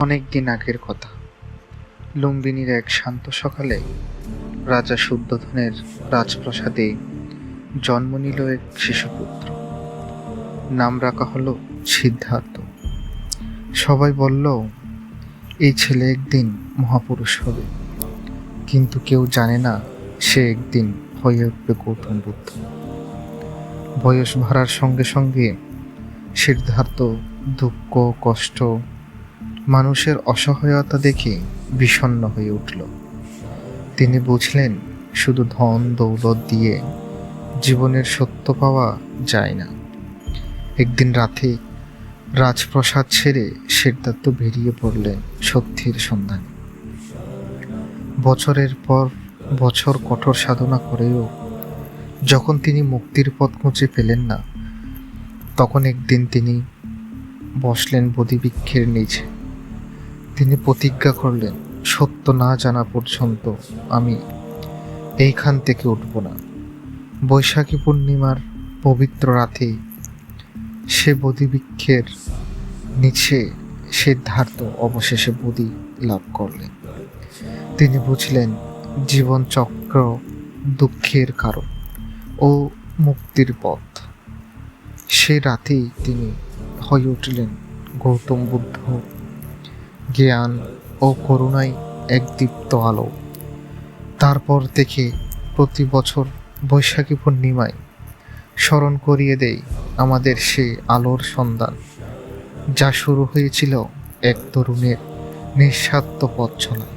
অনেক দিন আগের কথা। লুম্বিনীর এক শান্ত সকালে রাজা শুদ্ধোধনের রাজপ্রাসাদে জন্ম নিল এক শিশুপুত্র। নাম রাখা হলো সিদ্ধার্থ। সবাই বলল এই ছেলে একদিন মহাপুরুষ হবে, কিন্তু কেউ জানে না সে একদিন হয়ে উঠবে গৌতম বুদ্ধ। বয়স বাড়ার সঙ্গে সঙ্গে সিদ্ধার্থ দুঃখ, কষ্ট, মানুষের অসহায়তা দেখে বিষণ্ণ হয়ে উঠল। তিনি বুঝলেন শুধু ধন দৌলত দিয়ে জীবনের সত্য পাওয়া যায় না। একদিন রাতে রাজপ্রাসাদ ছেড়ে সিদ্ধার্থ বেরিয়ে পড়লেন সত্যের সন্ধানে। বছরের পর বছর কঠোর সাধনা করেও যখন তিনি মুক্তির পথ খুঁজে পেলেন না, তখন একদিন তিনি বসলেন বোধিবৃক্ষের নিচে। তিনি প্রতিজ্ঞা করলেন, সত্য না জানা পর্যন্ত আমি এইখান থেকে উঠব না। বৈশাখী পূর্ণিমার পবিত্র রাতে সে বোধিবৃক্ষের নিচে সিদ্ধার্থ অবশেষে বোধি লাভ করলেন। তিনি বুঝলেন জীবন চক্র দুঃখের কারণ ও মুক্তির পথ। সে রাতেই তিনি হয়ে উঠলেন গৌতম বুদ্ধ, জ্ঞান ও করুণায় এক দীপ্ত আলো। তারপর থেকে প্রতি বছর বৈশাখী পূর্ণিমায় স্মরণ করিয়ে দেয় আমাদের সে আলোর সন্ধান, যা শুরু হয়েছিল এক তরুণের নিঃস্বার্থ পথ চলা।